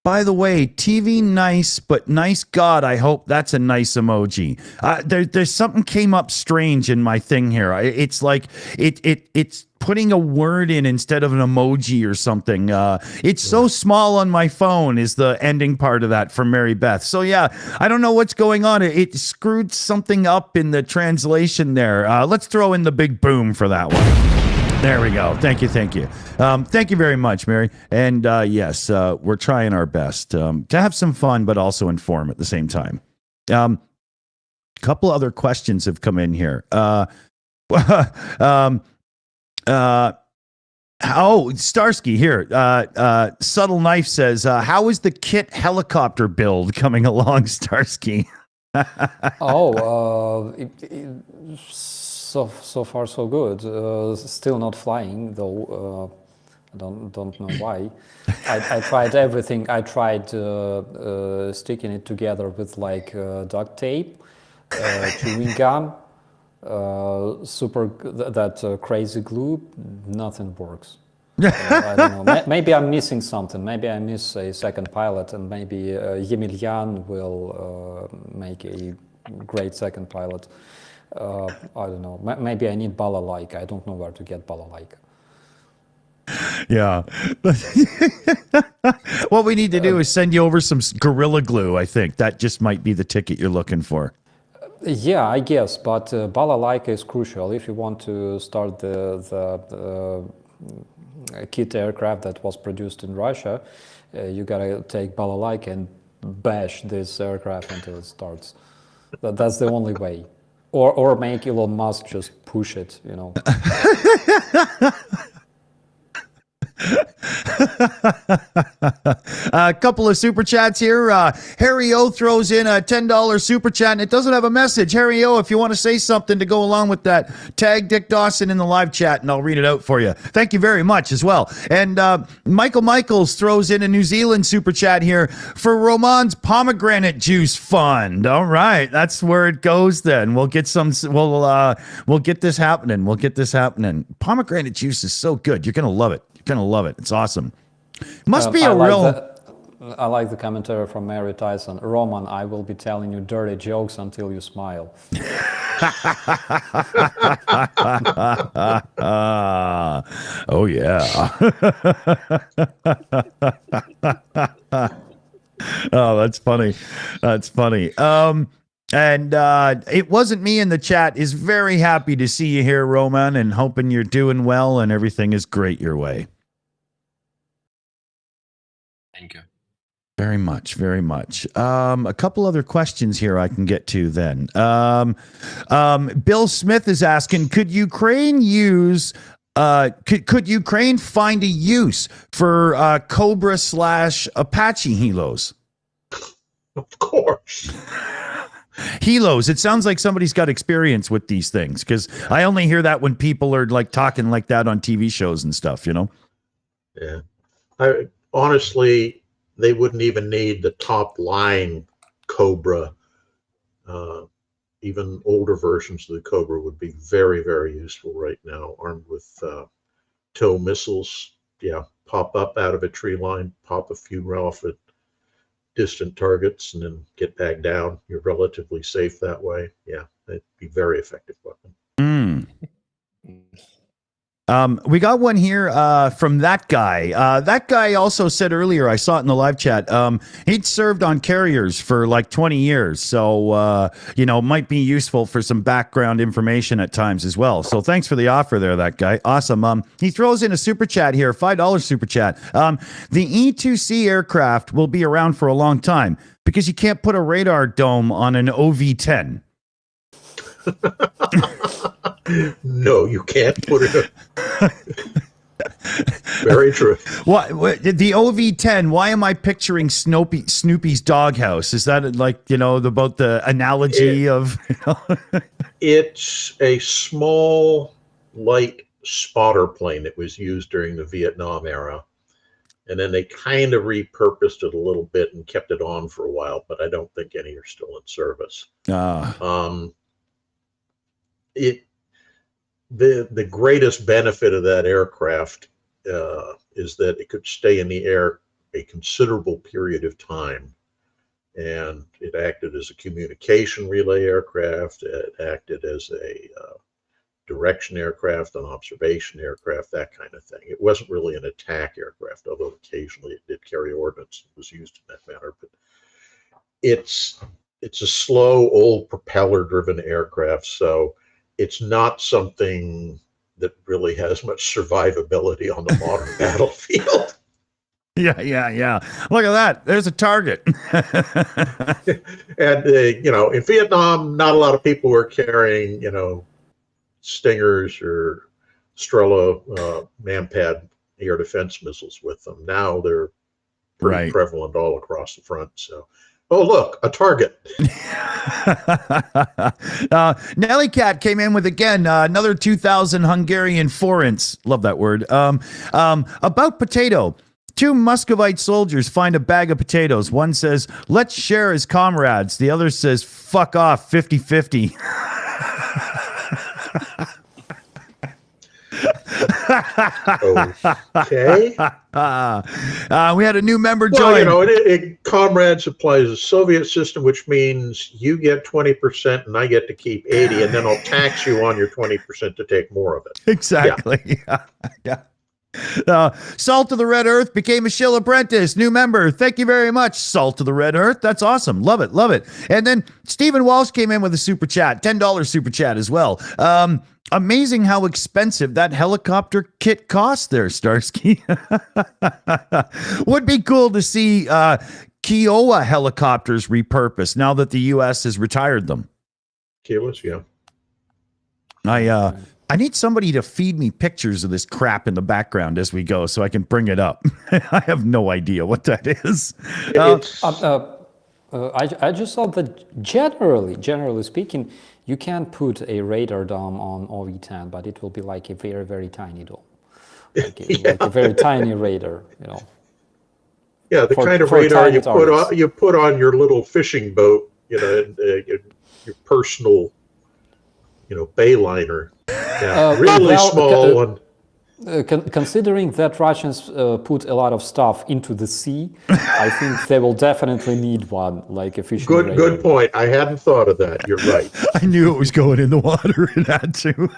By the way, TV nice, but nice God, I hope that's a nice emoji. There's something came up strange in my thing here. It's like it's putting a word in instead of an emoji or something. It's so small on my phone is the ending part of that from Mary Beth. So yeah, I don't know what's going on. It screwed something up in the translation there. Let's throw in the big boom for that one. There we go. Thank you. Thank you very much, Mary. And yes, we're trying our best to have some fun, but also inform at the same time. A couple other questions have come in here. Starsky here. Subtle Knife says, how is the kit helicopter build coming along, Starsky? So far so good. Still not flying though. I don't know why. I tried everything. I tried sticking it together with like duct tape, chewing gum, crazy glue. Nothing works. I don't know. Maybe I'm missing something. Maybe I miss a second pilot, and maybe Yemilyan will make a great second pilot. I don't know. Maybe I need balalaika. I don't know where to get balalaika. Yeah. What we need to do is send you over some Gorilla Glue, I think. That just might be the ticket you're looking for. Yeah, I guess, but balalaika is crucial. If you want to start the kit aircraft that was produced in Russia, you gotta take balalaika and bash this aircraft until it starts. That's the only way. Or make Elon Musk just push it, you know. A couple of super chats here. Harry O throws in a $10 super chat, and it doesn't have a message. Harry O, if you want to say something to go along with that, tag Dick Dawson in the live chat, and I'll read it out for you. Thank you very much as well. And Michael Michaels throws in a New Zealand super chat here for Roman's pomegranate juice fund. All right, that's where it goes. Then we'll get some. We'll get this happening. We'll get this happening. Pomegranate juice is so good. You're gonna love it. Gonna love it. It's awesome. Must be a I like the commentary from Mary Tyson. Roman, I will be telling you dirty jokes until you smile. Oh yeah. Oh, that's funny. That's funny. And it wasn't me in the chat is very happy to see you here, Roman, and hoping you're doing well and everything is great your way. Thank you. Very much, very much. A couple other questions here I can get to then. Bill Smith is asking, could Ukraine use could Ukraine find a use for Cobra / Apache helos? Of course. Helos. It sounds like somebody's got experience with these things, because I only hear that when people are like talking like that on TV shows and stuff, you know? Yeah. Honestly, they wouldn't even need the top line Cobra. Even older versions of the Cobra would be very, very useful right now, armed with tow missiles. Yeah, pop up out of a tree line, pop a few off at distant targets, and then get back down. You're relatively safe that way. Yeah, it'd be a very effective weapon. We got one here from that guy. That guy also said earlier, I saw it in the live chat, he'd served on carriers for like 20 years. So, you know, might be useful for some background information at times as well. So thanks for the offer there, that guy. Awesome. He throws in a super chat here, $5 super chat. The E-2C aircraft will be around for a long time because you can't put a radar dome on an OV-10. No, you can't put it. Very true. What the OV-10? Why am I picturing Snoopy's doghouse? Is that like, you know, about the analogy of? You know? It's a small, light spotter plane that was used during the Vietnam era, and then they kind of repurposed it a little bit and kept it on for a while. But I don't think any are still in service. The greatest benefit of that aircraft is that it could stay in the air a considerable period of time, and it acted as a communication relay aircraft. It acted as a direction aircraft, an observation aircraft, that kind of thing. It wasn't really an attack aircraft, although occasionally it did carry ordnance. It was used in that manner, but it's a slow, old propeller-driven aircraft, so it's not something that really has much survivability on the modern battlefield. Yeah. Look at that. There's a target. And, you know, in Vietnam, not a lot of people were carrying, you know, Stingers or Strela Manpad air defense missiles with them. Now they're pretty prevalent all across the front. So, oh, look, a target. Nelly Cat came in with, again, another 2,000 Hungarian forints. Love that word. About potato. Two Muscovite soldiers find a bag of potatoes. One says, let's share as comrades. The other says, fuck off, 50-50. Okay. We had a new member Well, join. you know, Comrades applies a Soviet system, which means you get 20% and I get to keep 80, and then I'll tax you on your 20% to take more of it. Exactly. Yeah. Salt of the Red Earth became a shill apprentice. New member. Thank you very much, Salt of the Red Earth. That's awesome. Love it. Love it. And then Stephen Walsh came in with a super chat, $10 super chat as well. Amazing how expensive that helicopter kit costs there, Starsky. Would be cool to see Kiowa helicopters repurposed now that the U.S. has retired them. Kilos, yeah. I need somebody to feed me pictures of this crap in the background as we go so I can bring it up. I have no idea what that is. I just thought that generally speaking, you can put a radar dome on OV-10, but it will be like a very, very tiny dome. Like a very tiny radar, you know. Yeah, the kind of radar you put on your little fishing boat, you know, your personal, you know, bayliner. Yeah, really small one. Considering that Russians put a lot of stuff into the sea, I think they will definitely need one, like a fishing radar. Good point. I hadn't thought of that. You're right. I knew it was going in the water. It had to.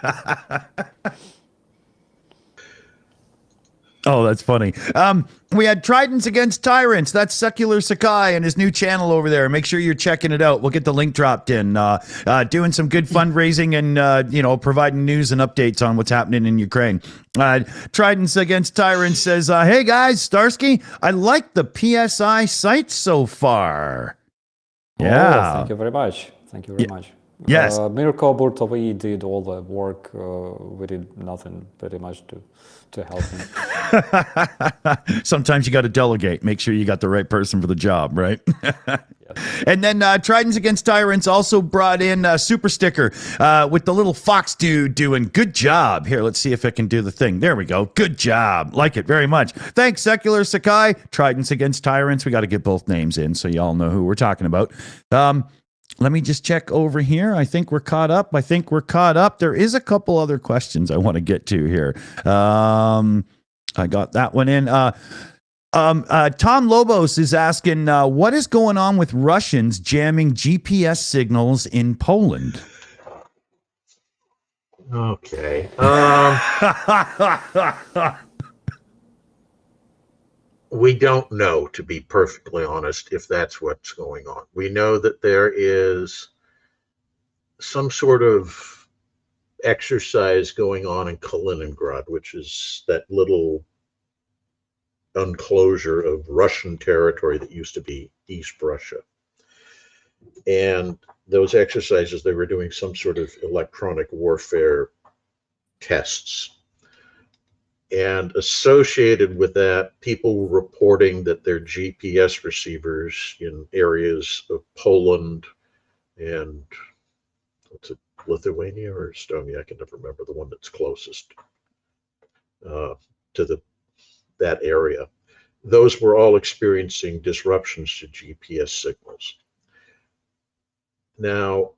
Oh, that's funny. We had Tridents Against Tyrants. That's Secular Sakai and his new channel over there. Make sure you're checking it out. We'll get the link dropped in. Doing some good fundraising and, you know, providing news and updates on what's happening in Ukraine. Tridents Against Tyrants says, hey, guys, Starsky, I like the PSI site so far. Yeah. Oh, thank you very much. Thank you very much. Yes. Mirko Burtovi did all the work. We did nothing very much to help him. Sometimes you got to delegate. Make sure you got the right person for the job, right? Yes. And then Tridents Against Tyrants also brought in a super sticker with the little fox dude doing good job. Here, let's see if it can do the thing. There we go. Good job. Like it very much. Thanks, Secular Sakai. Tridents Against Tyrants. We got to get both names in so you all know who we're talking about. Let me just check over here. I think we're caught up. There is a couple other questions I want to get to here. I got that one in. Tom Lobos is asking, what is going on with Russians jamming GPS signals in Poland? Okay. We don't know, to be perfectly honest, if that's what's going on. We know that there is some sort of exercise going on in Kaliningrad, which is that little enclosure of Russian territory that used to be East Russia. And those exercises, they were doing some sort of electronic warfare tests. And associated with that, people were reporting that their GPS receivers in areas of Poland and what's it, Lithuania or Estonia? I can never remember the one that's closest to that area. Those were all experiencing disruptions to GPS signals. Now,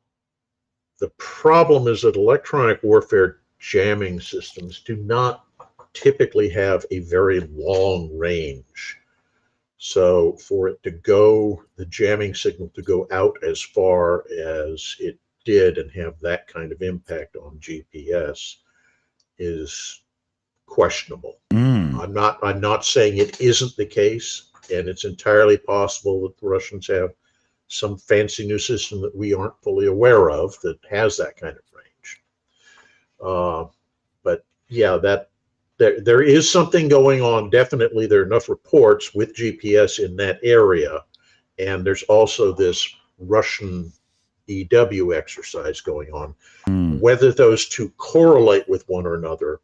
the problem is that electronic warfare jamming systems do not typically have a very long range. So for it to go, the jamming signal to go out as far as it did and have that kind of impact on GPS is questionable. I'm not saying it isn't the case, and it's entirely possible that the Russians have some fancy new system that we aren't fully aware of that has that kind of range. But yeah, there is something going on. Definitely, there are enough reports with GPS in that area, and there's also this Russian EW exercise going on. Whether those two correlate with one another,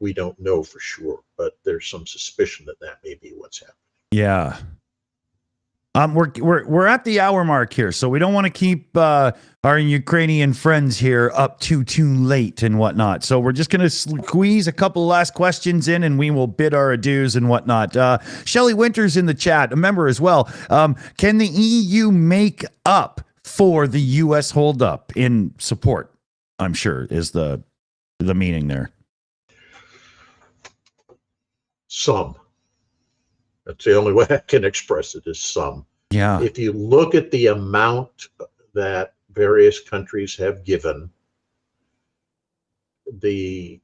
we don't know for sure, but there's some suspicion that that may be what's happening. Yeah. We're at the hour mark here, so we don't want to keep our Ukrainian friends here up too late and whatnot. So we're just going to squeeze a couple last questions in, and we will bid our adieus and whatnot. Shelley Winters in the chat, a member as well. Can the EU make up for the U.S. holdup in support? I'm sure is the meaning there. Some. That's the only way I can express it, is some. Yeah. If you look at the amount that various countries have given, the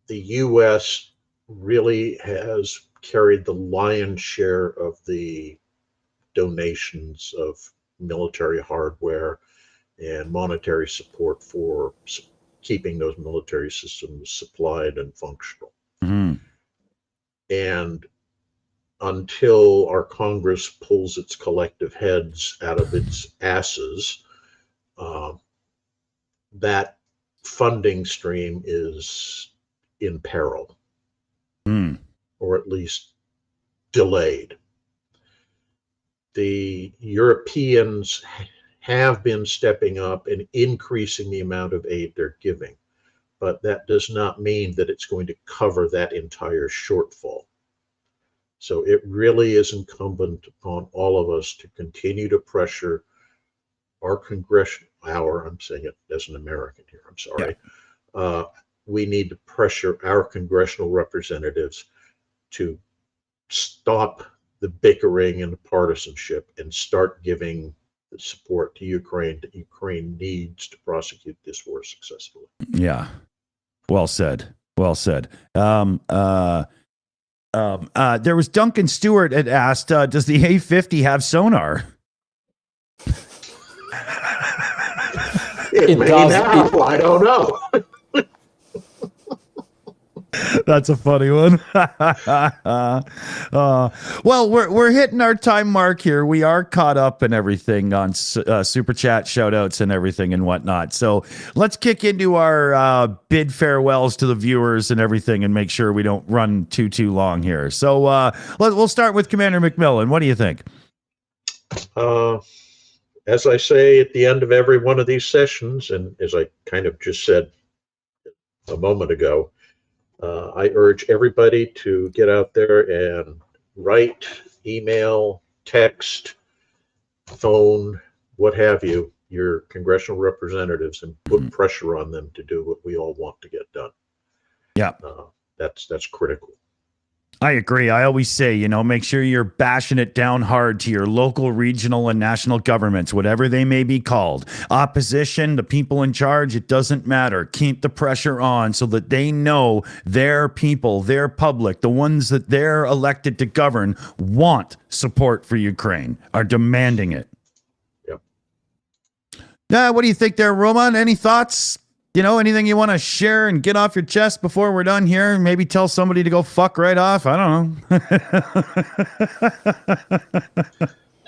U.S. really has carried the lion's share of the donations of military hardware and monetary support for keeping those military systems supplied and functional. Mhm. And until our Congress pulls its collective heads out of its asses, that funding stream is in peril, or at least delayed. The Europeans have been stepping up and increasing the amount of aid they're giving, but that does not mean that it's going to cover that entire shortfall. So it really is incumbent upon all of us to continue to pressure our I'm saying it as an American here, I'm sorry. Yeah. We need to pressure our congressional representatives to stop the bickering and the partisanship and start giving the support to Ukraine that Ukraine needs to prosecute this war successfully. Yeah. Well said. Well said. There was Duncan Stewart had asked, does the A-50 have sonar? It may does. now. I don't know. That's a funny one. Well, we're hitting our time mark here. We are caught up and everything on super chat shout outs and everything and whatnot. So let's kick into our bid farewells to the viewers and everything and make sure we don't run too long here. So we'll start with Commander McMillan. What do you think? As I say at the end of every one of these sessions, and as I kind of just said a moment ago, I urge everybody to get out there and write, email, text, phone, what have you, your congressional representatives and put pressure on them to do what we all want to get done. Yeah. That's critical. I agree. I always say, make sure you're bashing it down hard to your local, regional, and national governments, whatever they may be called. Opposition, the people in charge, it doesn't matter. Keep the pressure on so that they know their people, their public, the ones that they're elected to govern, want support for Ukraine, are demanding it. Yep. What do you think there, Roman? Any thoughts? Anything you want to share and get off your chest before we're done here? Maybe tell somebody to go fuck right off. I don't know.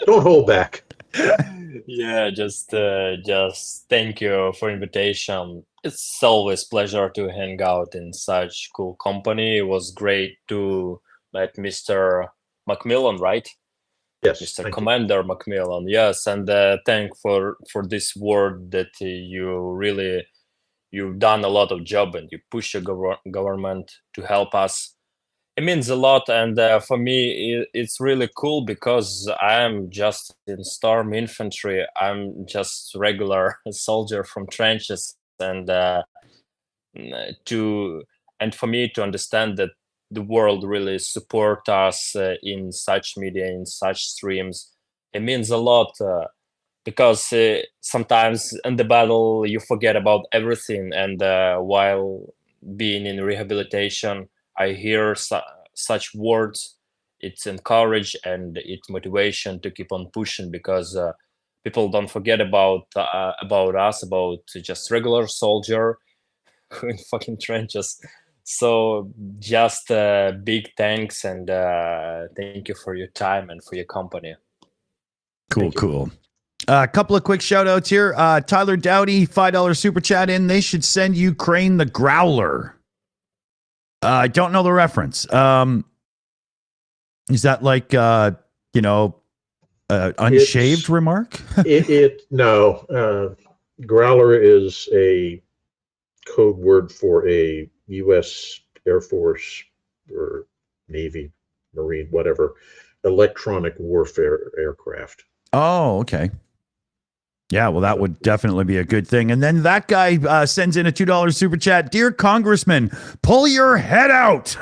Don't hold back. Yeah, just thank you for invitation. It's always pleasure to hang out in such cool company. It was great to meet Mr. McMillan, right? Yes, Mr. Commander McMillan. Yes, and thank for this word that you've done a lot of job and you push your government to help us. It means a lot, and for me it's really cool because I am just in storm infantry. I'm just regular soldier from trenches, and for me to understand that the world really support us in such media, in such streams, it means a lot. Because sometimes in the battle you forget about everything, and while being in rehabilitation, I hear such words. It's encourage and it's motivation to keep on pushing, because people don't forget about us, about just regular soldier who in fucking trenches. So just big thanks, and thank you for your time and for your company. Cool. A couple of quick shout outs here. Tyler Dowdy, $5 super chat in. They should send Ukraine the Growler. I don't know the reference. Is that like, unshaved remark? No. Growler is a code word for a U.S. Air Force or Navy, Marine, whatever, electronic warfare aircraft. Oh, okay. Yeah, well, that would definitely be a good thing. And then that guy sends in a $2 super chat. Dear Congressman, pull your head out.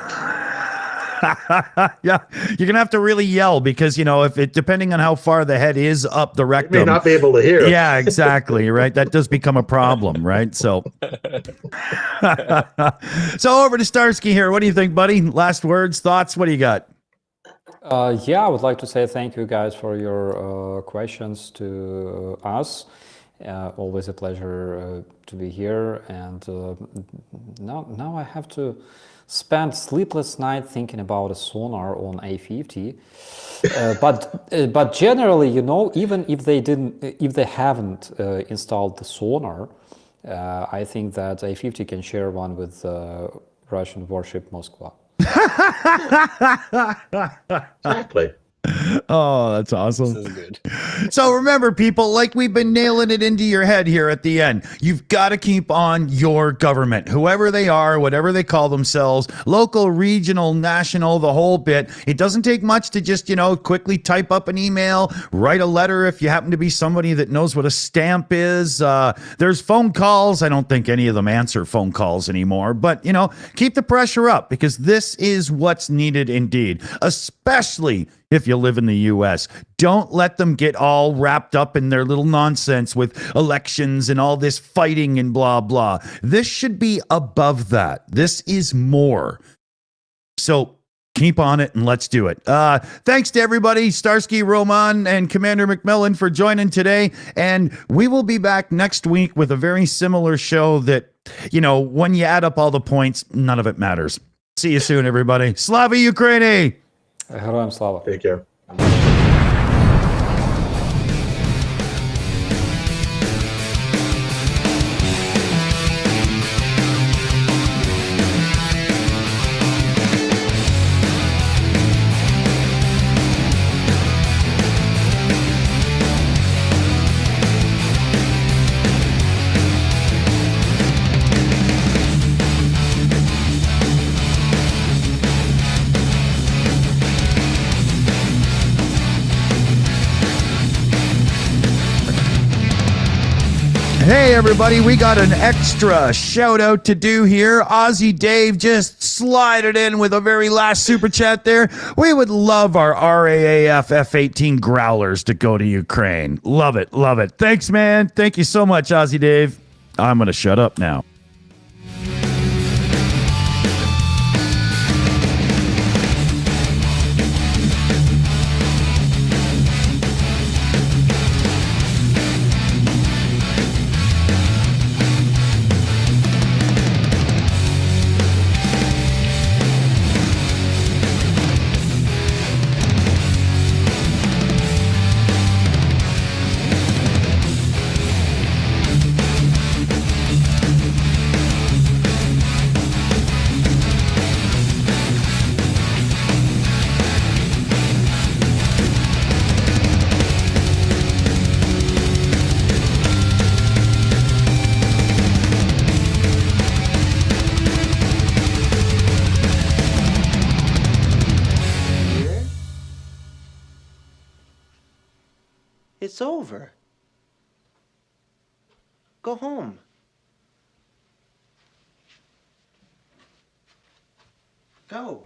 Yeah, you're gonna have to really yell because if it depending on how far the head is up the You rectum. may not be able to hear. Yeah, exactly. Right, that does become a problem, right? So, so over to Starsky here. What do you think, buddy? Last words, thoughts? What do you got? Yeah, I would like to say thank you guys for your questions to us. Always a pleasure to be here. And now I have to spend sleepless night thinking about a sonar on A50. But generally, even if they haven't installed the sonar, I think that A50 can share one with Russian warship Moskva. Exactly. Oh, that's awesome. This is good. So remember, people, like we've been nailing it into your head here at the end, you've got to keep on your government, whoever they are, whatever they call themselves, local, regional, national, the whole bit. It doesn't take much to just, quickly type up an email, write a letter if you happen to be somebody that knows what a stamp is. There's phone calls. I don't think any of them answer phone calls anymore, but, keep the pressure up because this is what's needed indeed, especially if you live in the U.S. Don't let them get all wrapped up in their little nonsense with elections and all this fighting and blah, blah. This should be above that. This is more. So keep on it and let's do it. Thanks to everybody, Starsky, Roman, and Commander McMillan for joining today. And we will be back next week with a very similar show that, when you add up all the points, none of it matters. See you soon, everybody. Slava Ukraini! Героям слава. Take care. Hey everybody, we got an extra shout out to do here. Aussie Dave just slid it in with a very last super chat there. We would love our RAAF F-18 Growlers to go to Ukraine. Love it, love it. Thanks, man. Thank you so much, Aussie Dave. I'm going to shut up now. It's over. Go home. Go.